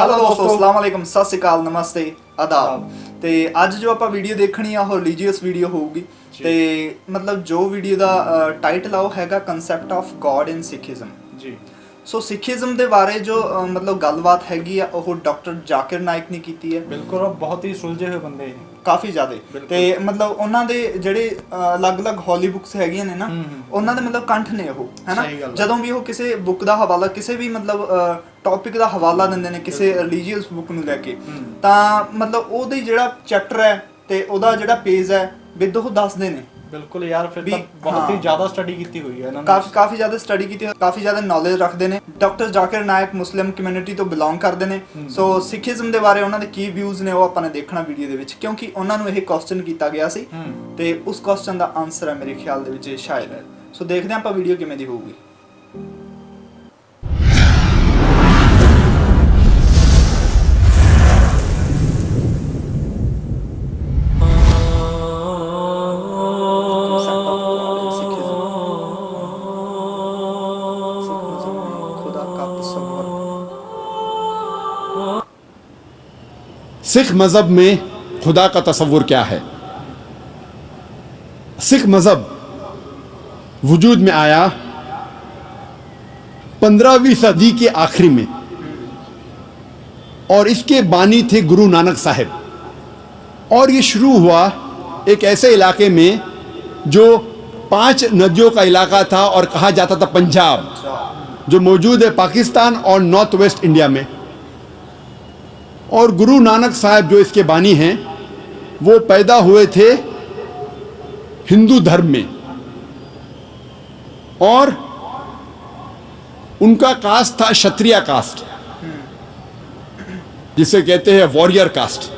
Hello ਦੋਸਤੋ, अस्सलाम वालेकुम, सत श्री अकाल, नमस्ते, आदाब। ਤੇ ਅੱਜ ਜੋ ਆਪਾਂ ਵੀਡੀਓ ਦੇਖਣੀ ਆ ਉਹ ਰਿਲੀਜੀਅਸ ਵੀਡੀਓ ਹੋਊਗੀ ਤੇ ਮਤਲਬ ਜੋ ਵੀਡੀਓ ਦਾ ਟਾਈਟਲ ਆ ਉਹ ਹੈਗਾ concept of God in Sikhism ਜੀ। ਸੋ ਸਿੱਖੀਜ਼ਮ ਦੇ ਬਾਰੇ ਜੋ ਮਤਲਬ ਗੱਲਬਾਤ ਹੈਗੀ ਆ ਉਹ ਡਾਕਟਰ ਜ਼ਾਕਿਰ ਨਾਇਕ ਨੇ ਕੀਤੀ ਹੈ। ਬਿਲਕੁਲ, ਉਹ ਬਹੁਤ ਹੀ ਸੁਲਝੇ ਹੋਏ ਬੰਦੇ ਨੇ ਕਾਫੀ ਜ਼ਿਆਦਾ ਤੇ ਮਤਲਬ ਉਹਨਾਂ ਦੇ ਜਿਹੜੇ ਅਲੱਗ-ਅਲੱਗ ਹੌਲੀ ਬੁੱਕਸ ਹੈਗੀਆਂ ਨੇ ਨਾ ਉਹਨਾਂ ਦੇ ਮਤਲਬ ਕੰਠ ਨੇ ਉਹ ਹੈਨਾ। ਜਦੋਂ ਵੀ ਉਹ ਕਿਸੇ ਬੁੱਕ ਦਾ ਹਵਾਲਾ ਕਿਸੇ ਵੀ ਮਤਲਬ ਟੌਪਿਕ ਦਾ ਹਵਾਲਾ ਦਿੰਦੇ ਨੇ ਕਿਸੇ ਰਿਲੀਜੀਅਸ ਬੁੱਕ ਨੂੰ ਲੈ ਕੇ ਤਾਂ ਮਤਲਬ ਉਹਦੇ ਜਿਹੜਾ ਚੈਪਟਰ ਹੈ ਤੇ ਉਹਦਾ ਜਿਹੜਾ ਪੇਜ ਹੈ ਵਿਦ ਉਹ ਦੱਸਦੇ ਨੇ। ਬਿਲਕੁਲ ਯਾਰ, ਫਿਰ ਤਾਂ ਬਹੁਤ ਹੀ ਜ਼ਿਆਦਾ ਸਟੱਡੀ ਕੀਤੀ ਹੋਈ ਹੈ ਇਹਨਾਂ ਨੇ, ਕਾਫੀ ਜ਼ਿਆਦਾ ਸਟੱਡੀ ਕੀਤੀ ਹੈ, ਕਾਫੀ ਜ਼ਿਆਦਾ ਨੌਲੇਜ ਰੱਖਦੇ ਨੇ। ਡਾਕਟਰ ਜ਼ਾਕਿਰ ਨਾਇਕ ਮੁਸਲਿਮ ਕਮਿਊਨਿਟੀ ਤੋਂ ਬਿਲੋਂਗ ਕਰਦੇ ਨੇ। ਸੋ ਸਿੱਖੀਜ਼ਮ ਦੇ ਬਾਰੇ ਉਹਨਾਂ ਦੇ ਕੀ ਵਿਊਜ਼ ਨੇ ਉਹ ਆਪਾਂ ਨੇ ਦੇਖਣਾ ਵੀਡੀਓ ਦੇ ਵਿੱਚ, ਕਿਉਂਕਿ ਉਹਨਾਂ ਨੂੰ ਇਹ ਕੁਐਸਚਨ ਕੀਤਾ ਗਿਆ ਸੀ ਤੇ ਉਸ ਕੁਐਸਚਨ ਦਾ ਆਨਸਰ ਹੈ ਮੇਰੇ ਖਿਆਲ ਦੇ ਵਿੱਚ ਸ਼ਾਇਦ ਹੈ। ਸੋ ਦੇਖਦੇ ਹਾਂ ਆਪਾਂ ਵੀਡੀਓ ਕਿਵੇਂ ਦੀ ਹੋਊਗੀ। सिख मज़हब में खुदा का तसव्वुर क्या है। सिख मज़हब वजूद में आया 15वीं सदी के आखिरी में और इसके बानी थे गुरु नानक साहिब। और ये शुरू हुआ एक ऐसे इलाके में जो 5 नदियों का इलाका था और कहा जाता था पंजाब, जो मौजूद है पाकिस्तान और नॉर्थ वेस्ट इंडिया में। और गुरु नानक साहब जो इसके बानी हैं वो पैदा हुए थे हिंदू धर्म में और उनका कास्ट था क्षत्रिय कास्ट, जिसे कहते हैं वॉरियर कास्ट।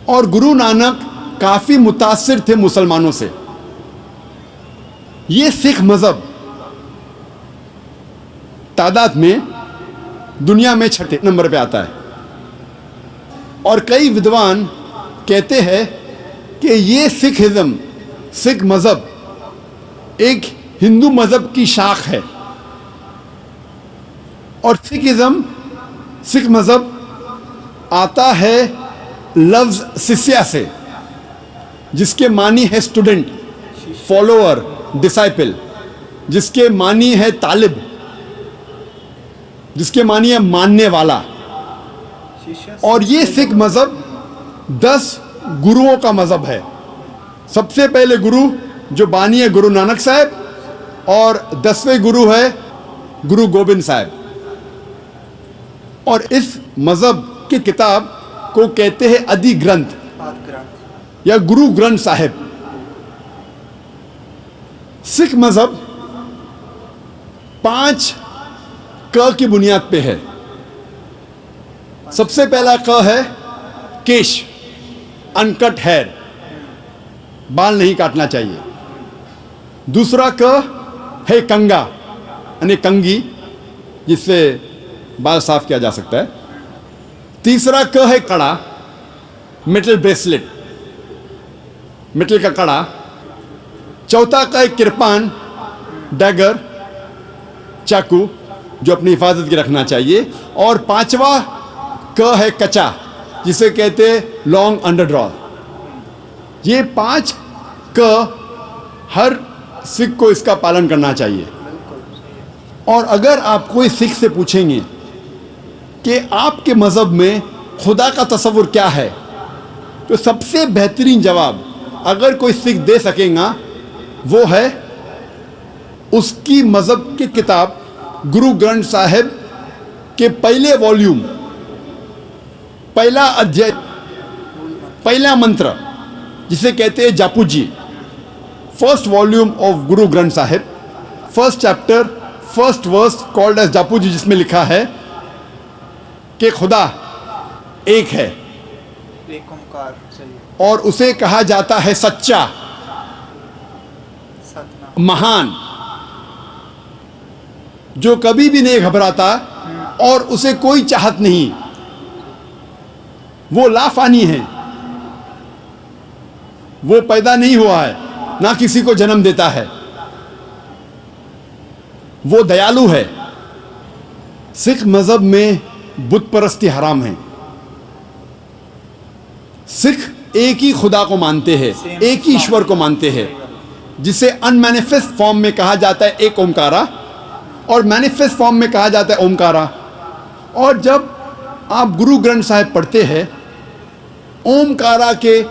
और गुरु नानक काफ़ी मुतासिर थे मुसलमानों से। ये सिख मज़हब तादाद में दुनिया में 6 नंबर पे आता है। और कई विद्वान कहते हैं कि ये सिखिज़म, सिख मज़हब एक हिंदू मज़हब की शाख है। और सिखिज़म, सिख मज़हब आता है लफ्ज़ शिष्या से, जिसके मानी है स्टूडेंट, फॉलोअर, डिसाइपल, जिसके मानी है तालिब, जिसके मानी है मानने वाला। और ये सिख मज़हब 10 गुरुओं का मज़हब है। सबसे पहले गुरु जो बानी है गुरु नानक साहब, और 10वें गुरु है गुरु गोबिंद साहब। और इस मज़हब की किताब को कहते हैं आदि ग्रंथ या गुरु ग्रंथ साहिब। सिख मज़हब 5 क की बुनियाद पे है। सबसे पहला क है केश, अनकट हेयर, बाल नहीं काटना चाहिए। दूसरा क है कंगा यानी कंगी, जिससे बाल साफ किया जा सकता है। तीसरा क है कड़ा, मेटल ब्रेसलेट, मेटल का कड़ा। चौथा क है किरपान, डैगर, चाकू, जो अपनी हिफाजत की रखना चाहिए। और 5वां क है कचा, जिसे कहते हैं लॉन्ग अंडरड्रॉ। ये 5 क हर सिख को इसका पालन करना चाहिए। और अगर आप कोई सिख से पूछेंगे कि आपके मज़हब में खुदा का तसव्वुर क्या है, तो सबसे बेहतरीन जवाब अगर कोई सिख दे सकेगा वो है उसकी मज़हब की किताब गुरु ग्रंथ साहिब के पहले वॉल्यूम, पहला अध्याय, पहला मंत्र, जिसे कहते हैं Japu ji. First volume of Guru Granth Sahib, first chapter, first verse called as Japu ji, जिसमें लिखा है कि खुदा एक है और उसे कहा जाता है सच्चा, महान, जो कभी भी नहीं घबराता और उसे कोई चाहत नहीं। वो लाफानी है, वो पैदा नहीं हुआ है, ना किसी को जन्म देता है। वो दयालु है। सिख मज़हब में बुत परस्ती हराम है। सिख एक ही खुदा को मानते हैं, एक ही ईश्वर को मानते हैं, जिसे अनमैनिफेस्ट फॉर्म में कहा जाता है एक ओमकारा, और मैनिफेस्ट फॉर्म में कहा जाता है ओमकारा। और जब आप गुरु ग्रंथ साहिब पढ़ते हैं, ओमकारा के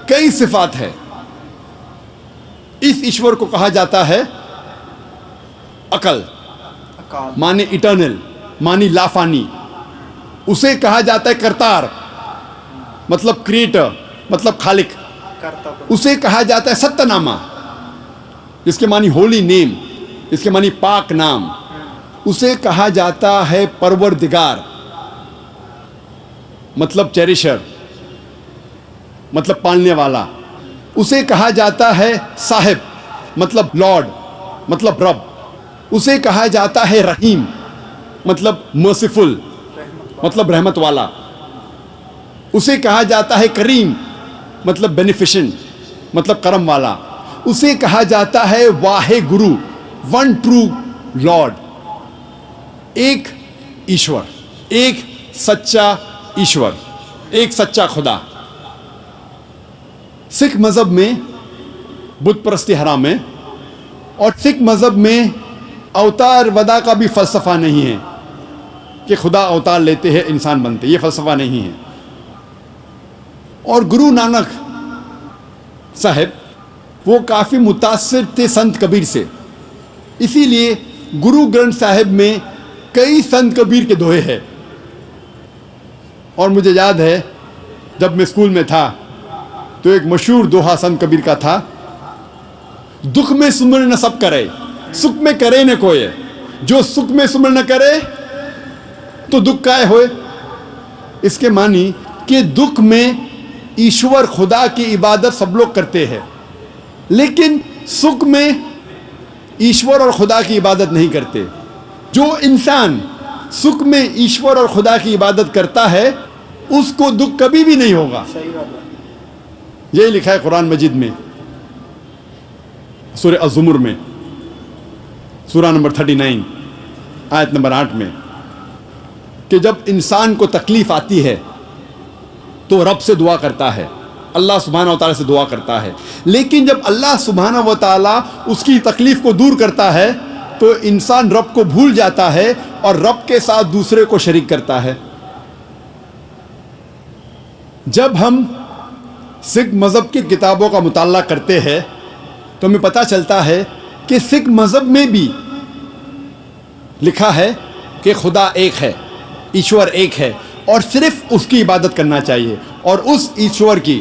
कई सिफात है। इस ईश्वर को कहा जाता है अकल, माने इटर्नल, मानी लाफानी। उसे कहा जाता है करतार, मतलब क्रिएटर, मतलब खालिक। उसे कहा जाता है सत्यनामा, जिसके मानी होली नेम, जिसके मानी पाक नाम। उसे कहा जाता है परवरदिगार, मतलब चेरिशर, मतलब पालने वाला। उसे कहा जाता है साहिब, मतलब लॉर्ड, मतलब रब। उसे कहा जाता है रहीम, मतलब मर्सीफुल, मतलब रहमत वाला। उसे कहा जाता है करीम, मतलब बेनिफिशेंट, मतलब करम वाला। उसे कहा जाता है Wahe Guru, one true Lord, एक ईश्वर, एक सच्चा ईश्वर, एक सच्चा खुदा। सिख मजहब में बुत परस्ती हराम है, और सिख मजहब में अवतार वदा का भी फलसफा नहीं है कि खुदा अवतार लेते हैं इंसान बनते, ये फलसफा नहीं है। और गुरु नानक साहब वो काफ़ी मुतासिर थे संत कबीर से, इसीलिए गुरु ग्रंथ साहिब में कई संत कबीर के दोहे हैं। और मुझे याद है जब मैं स्कूल में था तो एक मशहूर दोहा संत कबीर का था, दुख में सुमर न सब करे, सुख में करे न कोई, जो सुख में सुमर न करे तो दुख काय होए। इसके मानी कि दुख में ईश्वर खुदा की इबादत सब लोग करते हैं, लेकिन सुख में ईश्वर और खुदा की इबादत नहीं करते। जो इंसान सुख में ईश्वर और खुदा की इबादत करता है उसको दुख कभी भी नहीं होगा। सही बात है। यही लिखा है कुरान मजीद में, सूरह अज़्ज़ुमर में, सूरा नंबर 39 आयत नंबर 8 में, कि जब इंसान को तकलीफ आती है तो रब से दुआ करता है, अल्लाह सुब्हानहू व तआला से दुआ करता है। लेकिन जब अल्लाह सुब्हानहू व तआला उसकी तकलीफ को दूर करता है तो इंसान रब को भूल जाता है और रब के साथ दूसरे को शरीक करता है। जब हम सिख मज़हब की किताबों का मुताला करते हैं तो हमें पता चलता है कि सिख मज़हब में भी लिखा है कि खुदा एक है, ईश्वर एक है, और सिर्फ उसकी इबादत करना चाहिए, और उस ईश्वर की,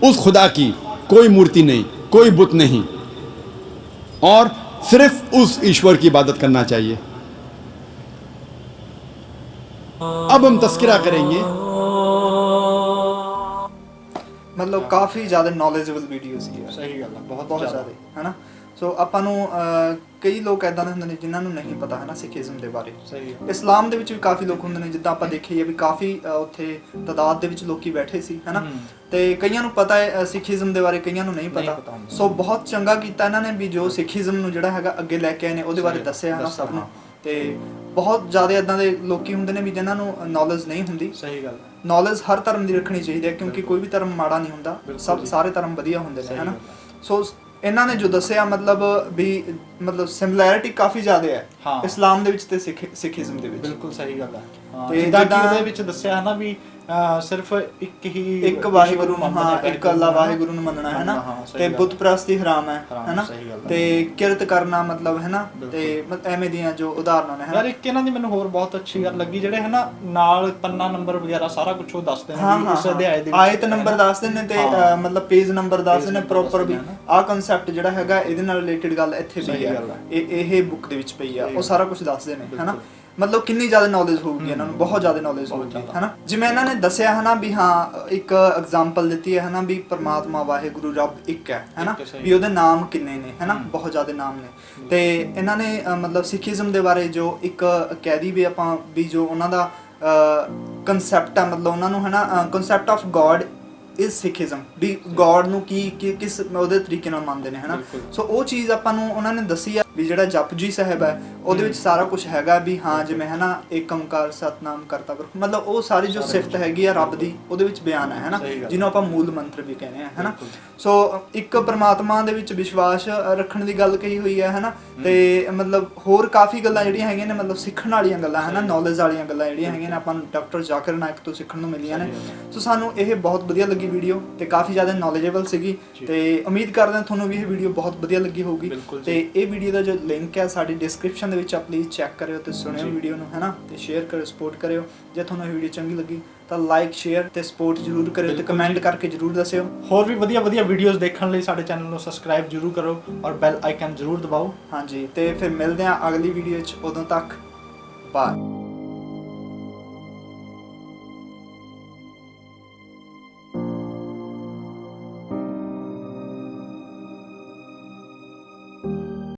उस खुदा की कोई मूर्ति नहीं, कोई बुत नहीं, और सिर्फ उस ईश्वर की इबादत करना चाहिए। अब हम तस्करा करेंगे, मतलब काफ़ी ज़्यादा नॉलेजेबल वीडियोज़ ही ਹੈ। ਸਹੀ ਗੱਲ ਹੈ, ਬਹੁਤ ਬਹੁਤ ਜ਼ਿਆਦਾ ਜ਼ਿਆਦਾ ਹੈ ਨਾ। ਸੋ ਆਪਾਂ ਨੂੰ ਕਈ ਲੋਕ ਐਦਾਂ ਦੇ ਹੁੰਦੇ ਨੇ ਜਿਨ੍ਹਾਂ ਨੂੰ ਨਹੀਂ ਪਤਾ ਹੈ ਨਾ ਸਿੱਖੀਜ਼ਮ ਦੇ ਬਾਰੇ। ਸਹੀ ਹੈ। ਇਸਲਾਮ ਦੇ ਵਿੱਚ ਵੀ ਕਾਫੀ ਲੋਕ ਹੁੰਦੇ ਨੇ, ਜਿੱਦਾਂ ਆਪਾਂ ਦੇਖੀਏ ਵੀ ਕਾਫੀ ਉੱਥੇ ਤਾਦਾਦ ਦੇ ਵਿੱਚ ਲੋਕੀ ਬੈਠੇ ਸੀ ਹੈ ਨਾ, ਤੇ ਕਈਆਂ ਨੂੰ ਪਤਾ ਹੈ ਸਿੱਖੀਜ਼ਮ ਦੇ ਬਾਰੇ, ਕਈਆਂ ਨੂੰ ਨਹੀਂ ਪਤਾ। ਸੋ ਬਹੁਤ ਚੰਗਾ ਕੀਤਾ ਇਹਨਾਂ ਨੇ ਵੀ ਜੋ ਸਿੱਖੀਜ਼ਮ ਨੂੰ ਜਿਹੜਾ ਹੈਗਾ ਅੱਗੇ ਲੈ ਕੇ ਆਏ ਨੇ, ਉਹਦੇ ਬਾਰੇ ਦੱਸਿਆ ਹੈ ਨਾ ਸਭ ਨੂੰ। ਤੇ ਬਹੁਤ ਜ਼ਿਆਦਾ ਇੱਦਾਂ ਦੇ ਲੋਕੀ ਹੁੰਦੇ ਨੇ ਵੀ ਜਿਨ੍ਹਾਂ ਨੂੰ ਨੌਲੇਜ ਨਹੀਂ ਹੁੰਦੀ। ਸਹੀ ਗੱਲ। ਨੌਲੇਜ ਹਰ ਧਰਮ ਦੀ ਰੱਖਣੀ ਚਾਹੀਦੀ ਹੈ, ਕਿਉਂਕਿ ਕੋਈ ਵੀ ਧਰਮ ਮਾੜਾ ਨਹੀਂ ਹੁੰਦਾ, ਸਭ ਸਾਰੇ ਧਰਮ ਵਧੀਆ ਹੁੰਦੇ ਨੇ ਹੈ ਨਾ। ਸੋ ਇਹਨਾਂ ਨੇ ਜੋ ਦੱਸਿਆ ਮਤਲਬ ਵੀ ਮਤਲਬ ਸਿਮਿਲੈਰਿਟੀ ਕਾਫੀ ਜ਼ਿਆਦਾ ਹੈ ਇਸਲਾਮ ਦੇ ਵਿੱਚ ਤੇ ਸਿੱਖੀਜ਼ਮ ਦੇ ਵਿੱਚ। ਬਿਲਕੁਲ ਸਹੀ ਗੱਲ ਹੈ। ਤੇ ਜਿੱਦਾਂ ਕਿ ਉਹਦੇ ਵਿੱਚ ਦੱਸਿਆ ਹੈ ਨਾ ਵੀ ਸਿਰਫ ਇੱਕ ਵਾਹਿਗੁਰੂ ਨੂੰ, ਹਾਂ ਇੱਕ ਅੱਲਾ ਵਾਹਿਗੁਰੂ ਨੂੰ ਮੰਨਣਾ ਹੈ ਨਾ, ਤੇ ਬੁੱਤ ਪ੍ਰਸਤੀ ਹਰਾਮ ਹੈ ਨਾ, ਤੇ ਕਿਰਤ ਕਰਨਾ ਮਤਲਬ ਹੈ ਨਾ, ਤੇ ਐਵੇਂ ਦੀਆਂ ਜੋ ਉਦਾਹਰਨਾਂ ਨੇ। ਯਾਰ ਇੱਕ ਇਹਨਾਂ ਦੀ ਮੈਨੂੰ ਹੋਰ ਬਹੁਤ ਅੱਛੀ ਗੱਲ ਲੱਗੀ, ਜਿਹੜੇ ਹੈ ਨਾ ਨਾਲ ਪੰਨਾ ਨੰਬਰ ਵਗੈਰਾ ਸਾਰਾ ਕੁਝ ਉਹ ਦੱਸਦੇ ਨੇ, ਉਸ ਅਧਿਆਇ ਦੇ ਵਿੱਚ ਆਇਤ ਨੰਬਰ ਦੱਸਦੇ ਨੇ ਤੇ ਮਤਲਬ ਪੇਜ ਨੰਬਰ ਦੱਸਦੇ ਨੇ ਪ੍ਰੋਪਰ, ਵੀ ਆਹ ਕਨਸੈਪਟ ਜਿਹੜਾ ਹੈਗਾ ਇਹਦੇ ਨਾਲ ਰਿਲੇਟਡ ਗੱਲ ਇੱਥੇ ਪਈ ਆ, ਇਹ ਬੁੱਕ ਦੇ ਵਿੱਚ ਪਈ ਆ, ਉਹ ਸਾਰਾ ਕੁਝ ਦੱਸਦੇ ਨੇ ਹੈ ਨਾ। ਮਤਲਬ ਕਿੰਨੀ ਜ਼ਿਆਦਾ ਨੌਲੇਜ ਹੋਊਗੀ ਇਹਨਾਂ ਨੂੰ, ਬਹੁਤ ਜ਼ਿਆਦਾ ਨੌਲੇਜ ਹੋਊਗੀ ਹੈ ਨਾ। ਜਿਵੇਂ ਇਹਨਾਂ ਨੇ ਦੱਸਿਆ ਹੈ ਨਾ ਵੀ ਹਾਂ ਇੱਕ ਐਗਜ਼ਾਮਪਲ ਦਿੱਤੀ ਹੈ ਨਾ ਵੀ ਪਰਮਾਤਮਾ ਵਾਹਿਗੁਰੂ ਰੱਬ ਇੱਕ ਹੈ ਨਾ, ਵੀ ਉਹਦੇ ਨਾਮ ਕਿੰਨੇ ਨੇ ਹੈ ਨਾ, ਬਹੁਤ ਜ਼ਿਆਦਾ ਨਾਮ ਨੇ। ਤੇ ਇਹਨਾਂ ਨੇ ਮਤਲਬ ਸਿੱਖੀਜ਼ਮ ਦੇ ਬਾਰੇ ਜੋ ਇੱਕ ਕਹਿ ਦੀ ਵੀ ਆਪਾਂ ਵੀ ਜੋ ਉਹਨਾਂ ਦਾ ਕਨਸੈਪਟ ਹੈ, ਮਤਲਬ ਉਹਨਾਂ ਨੂੰ ਹੈ ਨਾ concept of God is Sikhism, ਵੀ ਗੋਡ ਨੂੰ ਕੀ ਕਿਸ ਉਹਦੇ ਤਰੀਕੇ ਨਾਲ ਮੰਨਦੇ ਨੇ ਹੈ ਨਾ। ਸੋ ਉਹ ਚੀਜ਼ ਆਪਾਂ ਨੂੰ ਉਹਨਾਂ ਨੇ ਦੱਸੀ ਆ। ਵੀ ਜਿਹੜਾ ਜਪਜੀ ਸਾਹਿਬ ਹੈ ਉਹਦੇ ਵਿੱਚ ਸਾਰਾ ਕੁਝ ਹੈਗਾ ਵੀ ਹਾਂ ਜਿਵੇਂ ਹੈ ਨਾ ਏਕ ਓੰਕਾਰ ਸਤਨਾਮ ਕਰਤਾ ਪੁਰਖ, ਮਤਲਬ ਉਹ ਸਾਰੀ ਜੋ ਸਿਫਤ ਹੈਗੀ ਆ ਰੱਬ ਦੀ ਉਹਦੇ ਵਿੱਚ ਬਿਆਨ ਹੈ ਨਾ, ਜਿਹਨੂੰ ਆਪਾਂ ਮੂਲ ਮੰਤਰ ਵੀ ਕਹਿੰਦੇ ਆ ਹੈ ਨਾ। ਸੋ ਇੱਕ ਪਰਮਾਤਮਾ ਦੇ ਵਿੱਚ ਵਿਸ਼ਵਾਸ ਰੱਖਣ ਦੀ ਗੱਲ ਕਹੀ ਹੋਈ ਹੈ ਹੈ ਨਾ, ਤੇ ਮਤਲਬ ਹੋਰ ਕਾਫੀ ਗੱਲਾਂ ਜਿਹੜੀਆਂ ਹੈਗੀਆਂ ਨੇ ਮਤਲਬ ਸਿੱਖਣ ਵਾਲੀਆਂ ਗੱਲਾਂ ਹੈ ਨਾ, ਨੌਲੇਜ ਵਾਲੀਆਂ ਗੱਲਾਂ ਜਿਹੜੀਆਂ ਹੈਗੀਆਂ ਨੇ ਆਪਾਂ ਨੂੰ ਡਾਕਟਰ ਜ਼ਾਕਿਰ ਨਾਇਕ ਤੋਂ ਸਿੱਖਣ ਨੂੰ ਮਿਲੀਆਂ ਨੇ। ਸੋ ਸਾਨੂੰ ਇਹ ਬਹੁਤ ਵਧੀਆ ਲੱਗੀ ਵੀਡੀਓ ਤੇ ਕਾਫੀ ਜ਼ਿਆਦਾ ਨੌਲੇਜੇਬਲ ਸੀਗੀ, ਤੇ ਉਮੀਦ ਕਰਦੇ ਹਾਂ ਤੁਹਾਨੂੰ ਵੀ ਇਹ ਵੀਡੀਓ ਬਹੁਤ ਵਧੀਆ ਲੱਗੀ ਹੋਊਗੀ। ਤੇ ਇਹ ਵੀਡੀਓ ਦਾ ਜੋ ਲਿੰਕ ਹੈ ਸਾਡੀ ਡਿਸਕ੍ਰਿਪਸ਼ਨ ਦੇ ਵਿੱਚ ਆ, ਪਲੀਜ਼ ਚੈੱਕ ਕਰਿਓ ਤੇ ਸੁਣਿਓ ਵੀਡੀਓ ਨੂੰ ਹੈ ਨਾ, ਤੇ ਸ਼ੇਅਰ ਕਰਿਓ, ਸਪੋਰਟ ਕਰਿਓ। ਜੇ ਤੁਹਾਨੂੰ ਇਹ ਵੀਡੀਓ ਚੰਗੀ ਲੱਗੀ ਤਾਂ ਲਾਈਕ ਸ਼ੇਅਰ ਤੇ ਸਪੋਰਟ ਜ਼ਰੂਰ ਕਰਿਓ ਤੇ ਕਮੈਂਟ ਕਰਕੇ ਜ਼ਰੂਰ ਦੱਸਿਓ। ਹੋਰ ਵੀ ਵਧੀਆ ਵੀਡੀਓਜ਼ ਦੇਖਣ ਲਈ ਸਾਡੇ ਚੈਨਲ ਨੂੰ ਸਬਸਕ੍ਰਾਈਬ ਜ਼ਰੂਰ ਕਰੋ ਔਰ ਬੈਲ ਆਈਕਨ ਜ਼ਰੂਰ ਦਬਾਓ। ਹਾਂਜੀ, ਤੇ ਫਿਰ ਮਿਲਦੇ ਹਾਂ ਅਗਲੀ ਵੀਡੀਓ 'ਚ, ਉਦੋਂ ਤੱਕ ਬਾਏ।